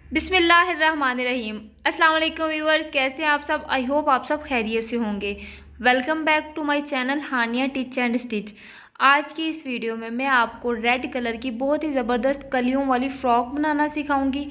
बिस्मिल्लाहिर्रहमानिर्रहीम। अस्सलाम वालेकुम व्यूअर्स, कैसे हैं आप सब। आई होप आप सब खैरियत से होंगे। Welcome back to my channel Hania teach and stitch. आज की इस वीडियो में मैं आपको रेड कलर की बहुत ही ज़बरदस्त कलियों वाली फ़्रॉक बनाना सिखाऊंगी,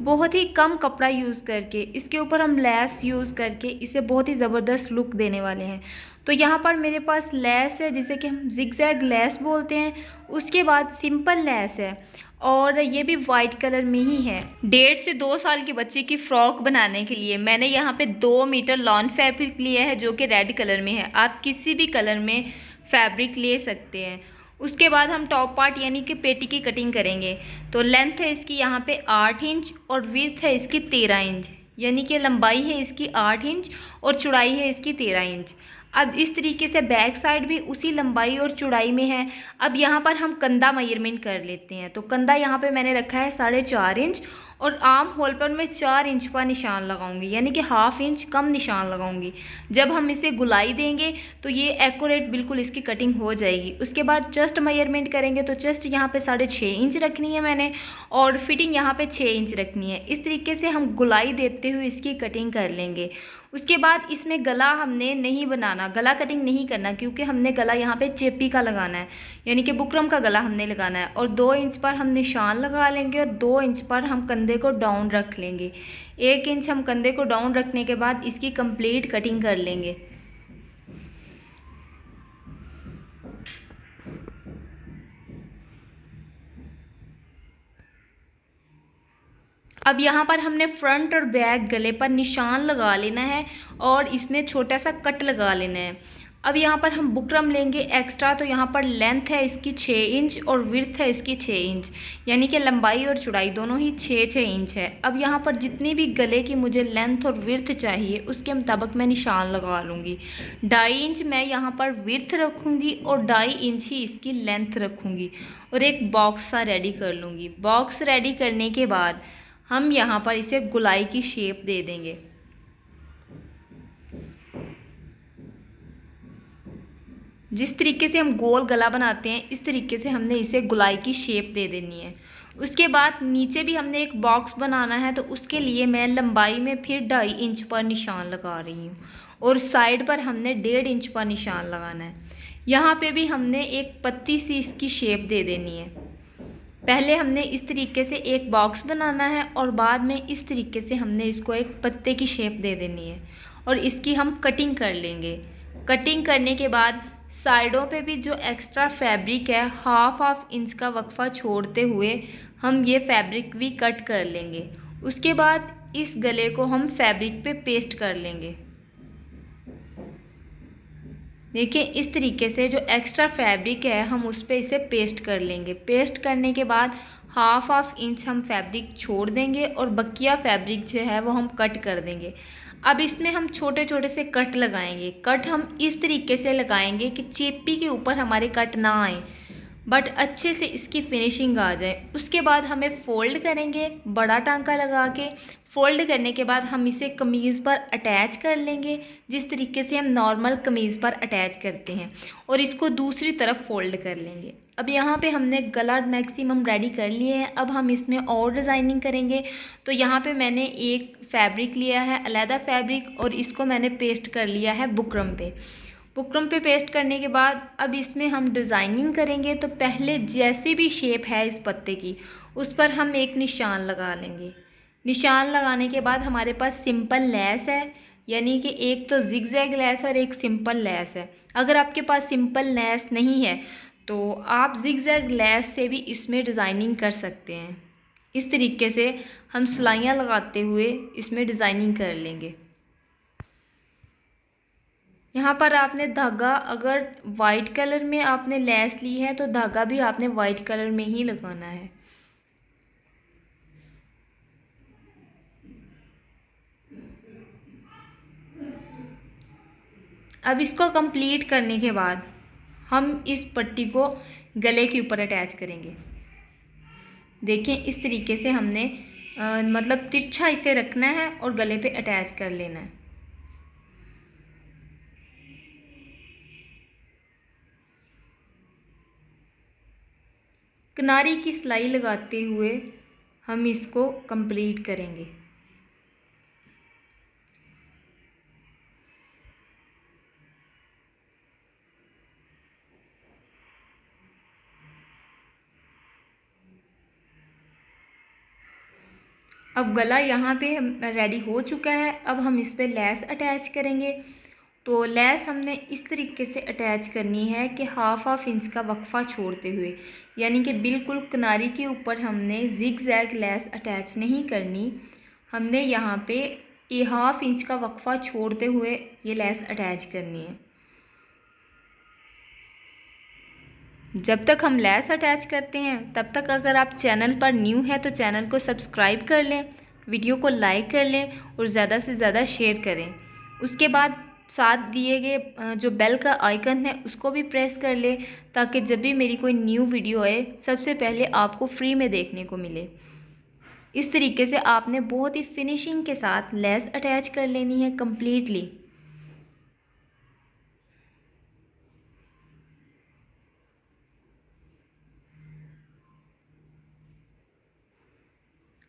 बहुत ही कम कपड़ा यूज़ करके। इसके ऊपर हम लेस यूज़ करके इसे बहुत ही ज़बरदस्त लुक देने वाले हैं। तो यहाँ पर मेरे पास लेस है, जिसे कि हम जिगजैग लेस बोलते हैं। उसके बाद सिंपल लेस है और ये भी वाइट कलर में ही है। 1.5 से 2 साल के बच्चे की फ्रॉक बनाने के लिए मैंने यहाँ पे 2 मीटर लॉन फैब्रिक लिया है, जो कि रेड कलर में है। आप किसी भी कलर में फैब्रिक ले सकते हैं। उसके बाद हम टॉप पार्ट यानी कि पेटी की कटिंग करेंगे। तो लेंथ है इसकी यहाँ पे 8 इंच और विड्थ है इसकी 13 इंच, यानी कि लंबाई है इसकी 8 इंच और चौड़ाई है इसकी 13 इंच। अब इस तरीके से बैक साइड भी उसी लंबाई और चौड़ाई में है। अब यहाँ पर हम कंधा मेजरमेंट कर लेते हैं। तो कंधा यहाँ पे मैंने रखा है 4.5 इंच और आर्म होल पर मैं 4 इंच का निशान लगाऊंगी, यानी कि हाफ इंच कम निशान लगाऊंगी। जब हम इसे गुलाई देंगे तो ये एक्यूरेट बिल्कुल इसकी कटिंग हो जाएगी। उसके बाद चेस्ट मेजरमेंट करेंगे तो चेस्ट यहाँ पे 6.5 इंच रखनी है मैंने और फिटिंग यहाँ पे 6 इंच रखनी है। इस तरीके से हम गुलाई देते हुए इसकी कटिंग कर लेंगे। उसके बाद इसमें गला हमने नहीं बनाना, गला कटिंग नहीं करना, क्योंकि हमने गला यहाँ पे चेपी का लगाना है, यानी कि बुकरम का गला हमने लगाना है। और 2 इंच पर हम निशान लगा लेंगे और 2 इंच पर हम कंधे को डाउन रख लेंगे। 1 इंच हम कंधे को डाउन रखने के बाद इसकी कंप्लीट कटिंग कर लेंगे। अब यहाँ पर हमने फ्रंट और बैक गले पर निशान लगा लेना है और इसमें छोटा सा कट लगा लेना है। अब यहाँ पर हम बुकरम लेंगे एक्स्ट्रा। तो यहाँ पर लेंथ है इसकी 6 इंच और विड्थ है इसकी 6 इंच, यानी कि लंबाई और चौड़ाई दोनों ही 6-6 इंच है। अब यहाँ पर जितनी भी गले की मुझे लेंथ और विड्थ चाहिए उसके मुताबिक मैं निशान लगा लूँगी। 2.5 इंच मैं यहाँ पर विड्थ रखूँगी और 2.5 इंच ही इसकी लेंथ रखूँगी और एक बॉक्स सा रेडी कर लूँगी। बॉक्स रेडी करने के बाद हम यहाँ पर इसे गुलाई की शेप दे देंगे। जिस तरीके से हम गोल गला बनाते हैं इस तरीके से हमने इसे गुलाई की शेप दे देनी है। उसके बाद नीचे भी हमने एक बॉक्स बनाना है, तो उसके लिए मैं लंबाई में फिर 2.5 इंच पर निशान लगा रही हूँ और साइड पर हमने 1.5 इंच पर निशान लगाना है। यहाँ पे भी हमने एक पत्ती सी इसकी शेप दे देनी है। पहले हमने इस तरीके से एक बॉक्स बनाना है और बाद में इस तरीके से हमने इसको एक पत्ते की शेप दे देनी है और इसकी हम कटिंग कर लेंगे। कटिंग करने के बाद साइडों पे भी जो एक्स्ट्रा फैब्रिक है हाफ इंच का वक्फा छोड़ते हुए हम ये फैब्रिक भी कट कर लेंगे। उसके बाद इस गले को हम फैब्रिक पे पेस्ट कर लेंगे। देखिए इस तरीके से जो एक्स्ट्रा फैब्रिक है हम उस पर इसे पेस्ट कर लेंगे। पेस्ट करने के बाद हाफ इंच हम फैब्रिक छोड़ देंगे और बकिया फैब्रिक जो है वो हम कट कर देंगे। अब इसमें हम छोटे छोटे से कट लगाएंगे। कट हम इस तरीके से लगाएंगे कि चेपी के ऊपर हमारे कट ना आए, बट अच्छे से इसकी फिनिशिंग आ जाए। उसके बाद हमें फोल्ड करेंगे बड़ा टांका लगा के। फोल्ड करने के बाद हम इसे कमीज़ पर अटैच कर लेंगे, जिस तरीके से हम नॉर्मल कमीज़ पर अटैच करते हैं, और इसको दूसरी तरफ फोल्ड कर लेंगे। अब यहाँ पे हमने गला मैक्सिमम रेडी कर लिए हैं। अब हम इसमें और डिज़ाइनिंग करेंगे। तो यहाँ पे मैंने एक फैब्रिक लिया है, अलहदा फैब्रिक, और इसको मैंने पेस्ट कर लिया है बुकरम पे। बुकरम पे पेस्ट करने के बाद अब इसमें हम डिज़ाइनिंग करेंगे। तो पहले जैसी भी शेप है इस पत्ते की उस पर हम एक निशान लगा लेंगे। निशान लगाने के बाद हमारे पास सिंपल लेस है, यानी कि एक तो जिगजैग लेस और एक सिंपल लेस है। अगर आपके पास सिंपल लेस नहीं है तो आप जिगजैग लेस से भी इसमें डिज़ाइनिंग कर सकते हैं। इस तरीके से हम सिलाइयाँ लगाते हुए इसमें डिज़ाइनिंग कर लेंगे। यहाँ पर आपने धागा, अगर वाइट कलर में आपने लेस ली है तो धागा भी आपने वाइट कलर में ही लगाना है। अब इसको कंप्लीट करने के बाद हम इस पट्टी को गले के ऊपर अटैच करेंगे। देखिए इस तरीके से हमने मतलब तिरछा इसे रखना है और गले पे अटैच कर लेना है। किनारी की सिलाई लगाते हुए हम इसको कंप्लीट करेंगे। अब गला यहाँ पे रेडी हो चुका है। अब हम इस पे लेस अटैच करेंगे। तो लेस हमने इस तरीके से अटैच करनी है कि हाफ इंच का वक्फा छोड़ते हुए, यानी कि बिल्कुल किनारी के ऊपर हमने जिग जैग लेस अटैच नहीं करनी। हमने यहाँ पे ये हाफ इंच का वक्फा छोड़ते हुए ये लेस अटैच करनी है। जब तक हम लेस अटैच करते हैं तब तक अगर आप चैनल पर न्यू हैं तो चैनल को सब्सक्राइब कर लें, वीडियो को लाइक कर लें और ज़्यादा से ज़्यादा शेयर करें। उसके बाद साथ दिए गए जो बेल का आइकन है उसको भी प्रेस कर लें, ताकि जब भी मेरी कोई न्यू वीडियो आए सबसे पहले आपको फ्री में देखने को मिले। इस तरीके से आपने बहुत ही फिनिशिंग के साथ लेस अटैच कर लेनी है कम्प्लीटली।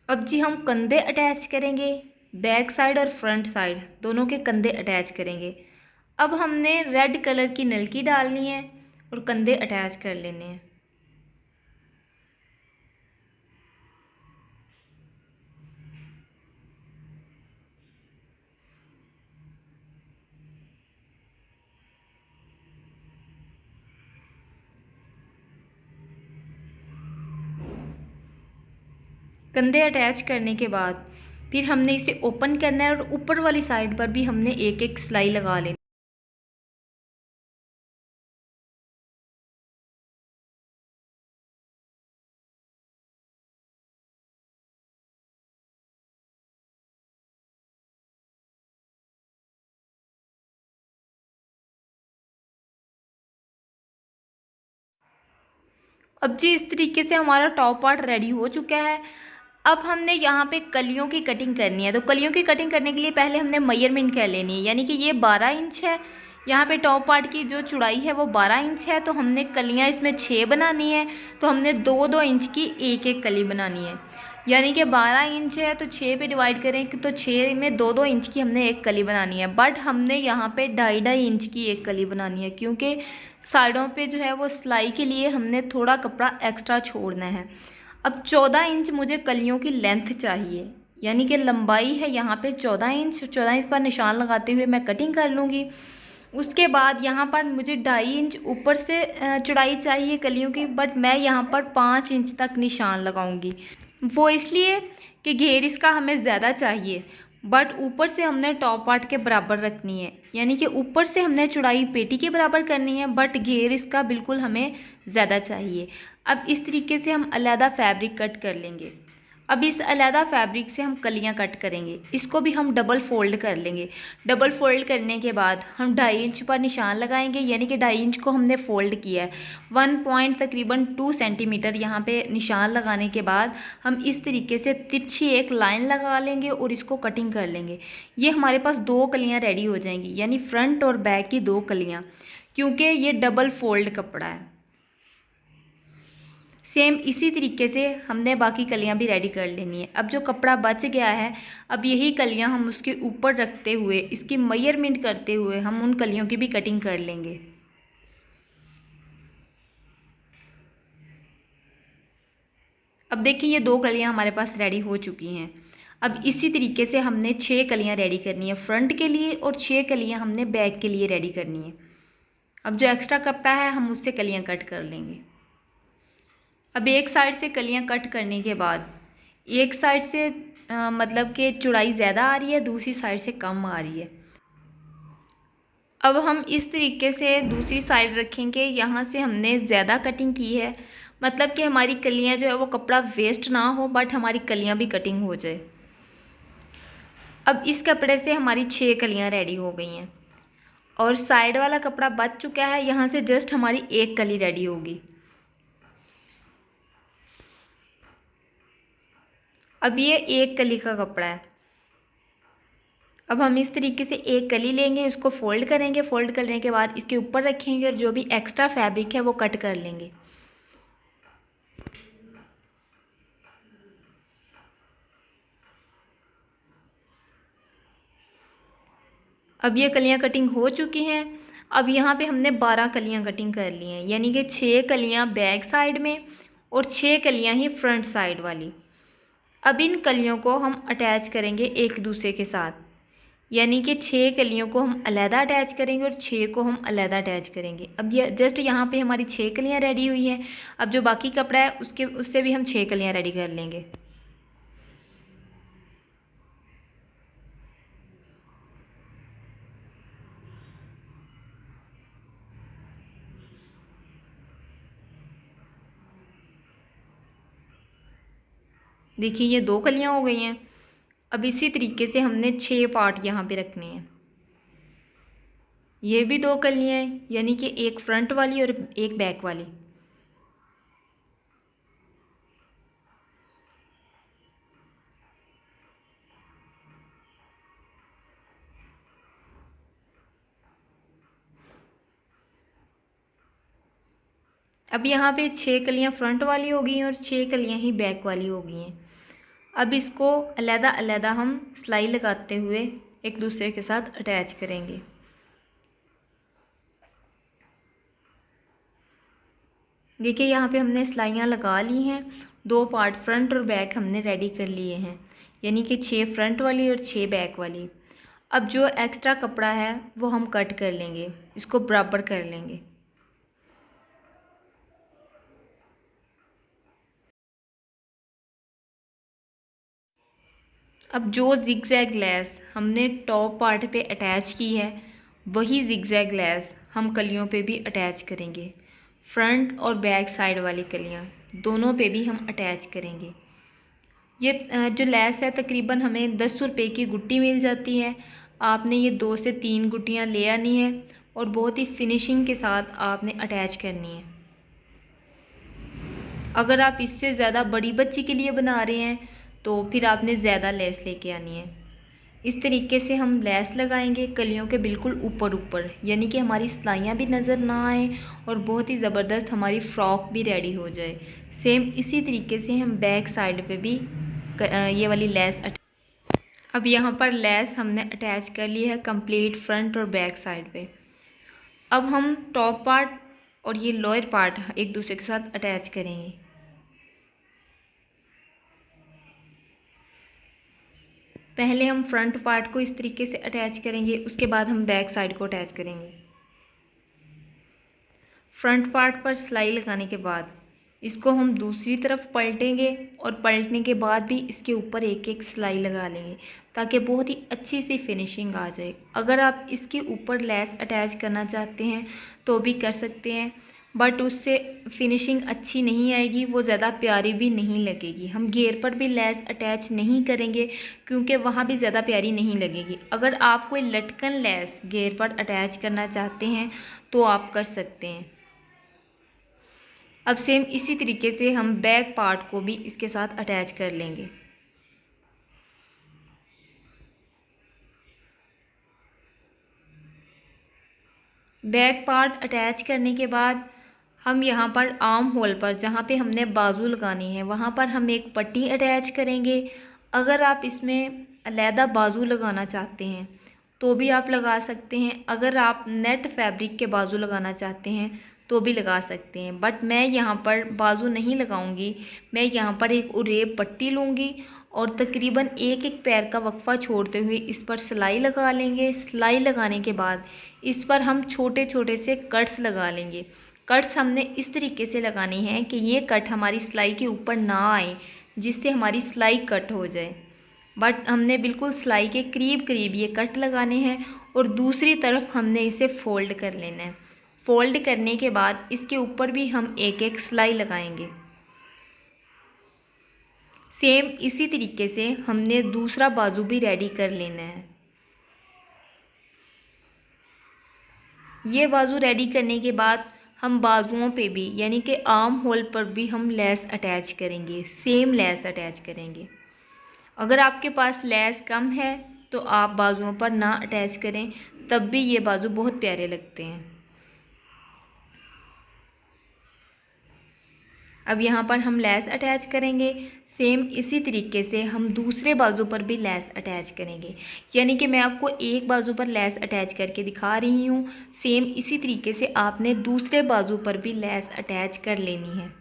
अब जी हम कंधे अटैच करेंगे, बैक साइड और फ्रंट साइड दोनों के कंधे अटैच करेंगे। अब हमने रेड कलर की नलकी डालनी है और कंधे अटैच कर लेने हैं। कंधे अटैच करने के बाद फिर हमने इसे ओपन करना है और ऊपर वाली साइड पर भी हमने एक एक सिलाई लगा लेनी। अब जी इस तरीके से हमारा टॉप पार्ट रेडी हो चुका है। अब हमने यहाँ पे कलियों की कटिंग करनी है। तो कलियों की कटिंग करने के लिए पहले हमने मेजरमेंट कर लेनी है, यानी कि ये 12 इंच है। यहाँ पे टॉप पार्ट की जो चौड़ाई है वो 12 इंच है। तो हमने कलियाँ इसमें 6 बनानी है। तो हमने 2-2 इंच की एक एक कली बनानी है, यानी कि 12 इंच है तो 6 पे डिवाइड करें तो 6 में 2-2 इंच की हमने एक कली बनानी है। बट हमने यहाँ पे 2.5-2.5 इंच की एक कली बनानी है, क्योंकि साइडों पे जो है वो सिलाई के लिए हमने थोड़ा कपड़ा एक्स्ट्रा छोड़ना है। अब 14 इंच मुझे कलियों की लेंथ चाहिए, यानी कि लंबाई है यहाँ पे 14 इंच। 14 इंच का निशान लगाते हुए मैं कटिंग कर लूँगी। उसके बाद यहाँ पर मुझे 2.5 इंच ऊपर से चौड़ाई चाहिए कलियों की, बट मैं यहाँ पर 5 इंच तक निशान लगाऊंगी। वो इसलिए कि घेर इसका हमें ज़्यादा चाहिए, बट ऊपर से हमने टॉप पार्ट के बराबर रखनी है, यानी कि ऊपर से हमने चौड़ाई पेटी के बराबर करनी है, बट घेर इसका बिल्कुल हमें ज़्यादा चाहिए। अब इस तरीके से हम अलग फैब्रिक कट कर लेंगे। अब इस अलग फैब्रिक से हम कलियां कट करेंगे। इसको भी हम डबल फोल्ड कर लेंगे। डबल फोल्ड करने के बाद हम 2.5 इंच पर निशान लगाएंगे, यानी कि 2.5 इंच को हमने फोल्ड किया है। 1 पॉइंट तकरीबन 2 सेंटीमीटर यहाँ पे निशान लगाने के बाद हम इस तरीके से तिरछी एक लाइन लगा लेंगे और इसको कटिंग कर लेंगे। ये हमारे पास 2 कलियाँ रेडी हो जाएंगी, यानी फ्रंट और बैक की 2 कलियाँ, क्योंकि ये डबल फोल्ड कपड़ा है। सेम इसी तरीके से हमने बाकी कलियां भी रेडी कर लेनी है। अब जो कपड़ा बच गया है, अब यही कलियां हम उसके ऊपर रखते हुए इसकी मेजरमेंट करते हुए हम उन कलियों की भी कटिंग कर लेंगे। अब देखिए ये 2 कलियां हमारे पास रेडी हो चुकी हैं। अब इसी तरीके से हमने 6 कलियां रेडी करनी है फ्रंट के लिए और 6 कलियां हमने बैक के लिए रेडी करनी है। अब जो एक्स्ट्रा कपड़ा है हम उससे कलियां कट कर लेंगे। अब एक साइड से कलियां कट करने के बाद एक साइड से मतलब कि चौड़ाई ज़्यादा आ रही है, दूसरी साइड से कम आ रही है। अब हम इस तरीके से दूसरी साइड रखेंगे। यहाँ से हमने ज़्यादा कटिंग की है, मतलब कि हमारी कलियां जो है वो कपड़ा वेस्ट ना हो, बट हमारी कलियां भी कटिंग हो जाए। अब इस कपड़े से हमारी 6 कलियां रेडी हो गई हैं और साइड वाला कपड़ा बच चुका है। यहाँ से जस्ट हमारी एक कली रेडी होगी। अब ये एक कली का कपड़ा है। अब हम इस तरीके से एक कली लेंगे, उसको फोल्ड करेंगे। फोल्ड करने के बाद इसके ऊपर रखेंगे और जो भी एक्स्ट्रा फैब्रिक है वो कट कर लेंगे। अब ये कलियां कटिंग हो चुकी हैं। अब यहाँ पे हमने 12 कलियां कटिंग कर ली हैं, यानी कि 6 कलियां बैक साइड में और 6 कलियां ही फ्रंट साइड वाली। अब इन कलियों को हम अटैच करेंगे एक दूसरे के साथ, यानी कि 6 कलियों को हम अलहदा अटैच करेंगे और 6 को हम अलहदा अटैच करेंगे। अब ये जस्ट यहाँ पे हमारी 6 कलियाँ रेडी हुई हैं। अब जो बाकी कपड़ा है उससे भी हम 6 कलियाँ रेडी कर लेंगे। देखिए ये 2 कलियाँ हो गई हैं। अब इसी तरीके से हमने 6 पार्ट यहाँ पे रखने हैं। ये भी 2 कलियाँ हैं, यानी कि एक फ्रंट वाली और एक बैक वाली। अब यहाँ पे 6 कलियाँ फ्रंट वाली हो गई हैं और 6 कलियाँ ही बैक वाली हो गई हैं। अब इसको अलहदा अलहदा हम सिलाई लगाते हुए एक दूसरे के साथ अटैच करेंगे। देखिए यहाँ पे हमने सिलाइयाँ लगा ली हैं। 2 पार्ट फ्रंट और बैक हमने रेडी कर लिए हैं, यानी कि 6 फ्रंट वाली और 6 बैक वाली। अब जो एक्स्ट्रा कपड़ा है वो हम कट कर लेंगे, इसको बराबर कर लेंगे। अब जो जिगजैग लेस हमने टॉप पार्ट पे अटैच की है, वही जिगजैग लेस हम कलियों पे भी अटैच करेंगे। फ्रंट और बैक साइड वाली कलियाँ दोनों पे भी हम अटैच करेंगे। ये जो लेस है तकरीबन हमें 10 रुपये की गुट्टी मिल जाती है। आपने ये 2 से 3 गुट्टियाँ ले आनी है और बहुत ही फिनिशिंग के साथ आपने अटैच करनी है। अगर आप इससे ज़्यादा बड़ी बच्ची के लिए बना रहे हैं तो फिर आपने ज़्यादा लेस लेके आनी है। इस तरीके से हम लेस लगाएंगे कलियों के बिल्कुल ऊपर ऊपर, यानी कि हमारी सिलाइयाँ भी नज़र ना आए और बहुत ही ज़बरदस्त हमारी फ़्रॉक भी रेडी हो जाए। सेम इसी तरीके से हम बैक साइड पे भी ये वाली लेस अब यहाँ पर लेस हमने अटैच कर ली है कंप्लीट फ्रंट और बैक साइड पे। अब हम टॉप पार्ट और ये लोअर पार्ट एक दूसरे के साथ अटैच करेंगे। पहले हम फ्रंट पार्ट को इस तरीके से अटैच करेंगे, उसके बाद हम बैक साइड को अटैच करेंगे। फ्रंट पार्ट पर सिलाई लगाने के बाद इसको हम दूसरी तरफ पलटेंगे और पलटने के बाद भी इसके ऊपर एक एक सिलाई लगा लेंगे ताकि बहुत ही अच्छी सी फिनिशिंग आ जाए। अगर आप इसके ऊपर लेस अटैच करना चाहते हैं तो भी कर सकते हैं, बट उससे फिनिशिंग अच्छी नहीं आएगी, वो ज़्यादा प्यारी भी नहीं लगेगी। हम घेर पर भी लेस अटैच नहीं करेंगे क्योंकि वहाँ भी ज़्यादा प्यारी नहीं लगेगी। अगर आप कोई लटकन लेस घेर पर अटैच करना चाहते हैं तो आप कर सकते हैं। अब सेम इसी तरीके से हम बैक पार्ट को भी इसके साथ अटैच कर लेंगे। बैक पार्ट अटैच करने के बाद हम यहाँ पर आर्म होल पर जहाँ पे हमने बाजू लगानी है वहाँ पर हम एक पट्टी अटैच करेंगे। अगर आप इसमें अलहदा बाजू लगाना चाहते हैं तो भी आप लगा सकते हैं। अगर आप नेट फैब्रिक के बाजू लगाना चाहते हैं तो भी लगा सकते हैं, बट मैं यहाँ पर बाजू नहीं लगाऊंगी। मैं यहाँ पर एक उरेब पट्टी लूँगी और तकरीबन एक एक पैर का वक्फा छोड़ते हुए इस पर सिलाई लगा लेंगे। सिलाई लगाने के बाद इस पर हम छोटे छोटे से कट्स लगा लेंगे। कट्स हमने इस तरीके से लगाने हैं कि ये कट हमारी सिलाई के ऊपर ना आए, जिससे हमारी सिलाई कट हो जाए, बट हमने बिल्कुल सिलाई के करीब करीब ये कट लगाने हैं और दूसरी तरफ हमने इसे फोल्ड कर लेना है। फोल्ड करने के बाद इसके ऊपर भी हम एक एक सिलाई लगाएंगे। सेम इसी तरीके से हमने दूसरा बाजू भी रेडी कर लेना है। ये बाजू रेडी करने के बाद हम बाजुओं पे भी यानी कि आर्म होल पर भी हम लेस अटैच करेंगे, सेम लेस अटैच करेंगे। अगर आपके पास लेस कम है तो आप बाजुओं पर ना अटैच करें, तब भी ये बाजू बहुत प्यारे लगते हैं। अब यहाँ पर हम लेस अटैच करेंगे। सेम इसी तरीके से हम दूसरे बाजू पर भी लेस अटैच करेंगे। यानी कि मैं आपको एक बाजू पर लेस अटैच करके दिखा रही हूँ, सेम इसी तरीके से आपने दूसरे बाजू पर भी लेस अटैच कर लेनी है।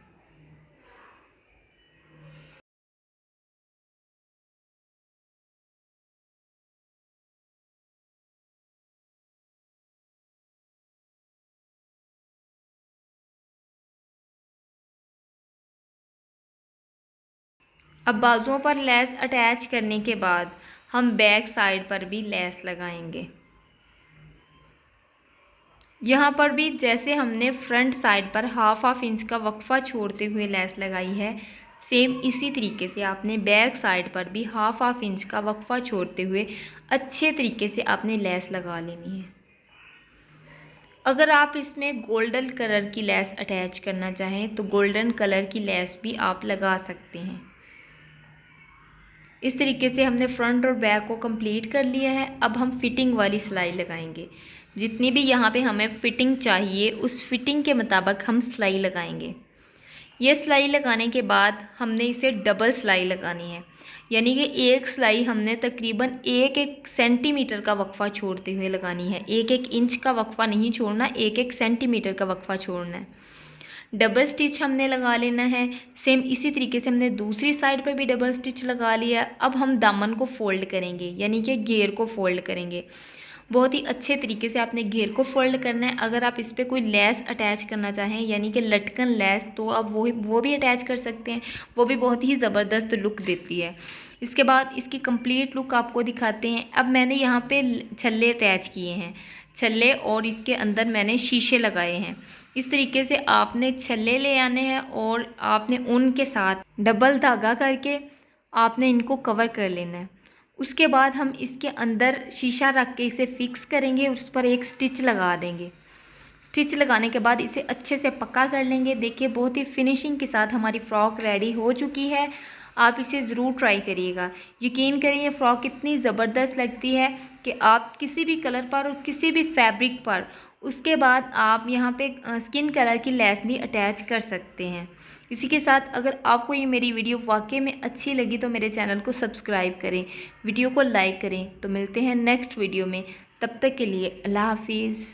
अब बाजुओं पर लेस अटैच करने के बाद हम बैक साइड पर भी लेस लगाएंगे। यहाँ पर भी जैसे हमने फ्रंट साइड पर हाफ इंच का वक्फा छोड़ते हुए लेस लगाई है, सेम इसी तरीके से आपने बैक साइड पर भी हाफ इंच का वक्फा छोड़ते हुए अच्छे तरीके से आपने लेस लगा लेनी है। अगर आप इसमें गोल्डन कलर की लेस अटैच करना चाहें तो गोल्डन कलर की लेस भी आप लगा सकते हैं। इस तरीके से हमने फ्रंट और बैक को कंप्लीट कर लिया है। अब हम फिटिंग वाली सिलाई लगाएंगे। जितनी भी यहाँ पे हमें फिटिंग चाहिए उस फिटिंग के मुताबिक हम सिलाई लगाएंगे। ये सिलाई लगाने के बाद हमने इसे डबल सिलाई लगानी है, यानी कि एक सिलाई हमने तकरीबन 1-1 सेंटीमीटर का वक्फा छोड़ते हुए लगानी है। 1-1 इंच का वक्फा नहीं छोड़ना, 1-1 सेंटीमीटर का वक्फा छोड़ना है। डबल स्टिच हमने लगा लेना है। सेम इसी तरीके से हमने दूसरी साइड पर भी डबल स्टिच लगा लिया। अब हम दामन को फोल्ड करेंगे, यानी कि घेर को फोल्ड करेंगे। बहुत ही अच्छे तरीके से आपने घेर को फोल्ड करना है। अगर आप इस पर कोई लेस अटैच करना चाहें, यानी कि लटकन लेस, तो आप वो भी अटैच कर सकते हैं। वो भी बहुत ही ज़बरदस्त लुक देती है। इसके बाद इसकी कंप्लीट लुक आपको दिखाते हैं। अब मैंने यहाँ पे छल्ले अटैच किए हैं, छल्ले, और इसके अंदर मैंने शीशे लगाए हैं। इस तरीके से आपने छल्ले ले आने हैं और आपने ऊन के साथ डबल धागा करके आपने इनको कवर कर लेना है। उसके बाद हम इसके अंदर शीशा रख के इसे फिक्स करेंगे, उस पर एक स्टिच लगा देंगे। स्टिच लगाने के बाद इसे अच्छे से पक्का कर लेंगे। देखिए बहुत ही फिनिशिंग के साथ हमारी फ़्रॉक रेडी हो चुकी है। आप इसे ज़रूर ट्राई करिएगा। यकीन करिए फ़्रॉक इतनी ज़बरदस्त लगती है कि आप किसी भी कलर पर और किसी भी फैब्रिक पर, उसके बाद आप यहाँ पे स्किन कलर की लेस भी अटैच कर सकते हैं। इसी के साथ अगर आपको ये मेरी वीडियो वाकई में अच्छी लगी तो मेरे चैनल को सब्सक्राइब करें, वीडियो को लाइक करें। तो मिलते हैं नेक्स्ट वीडियो में, तब तक के लिए अल्लाह हाफिज़।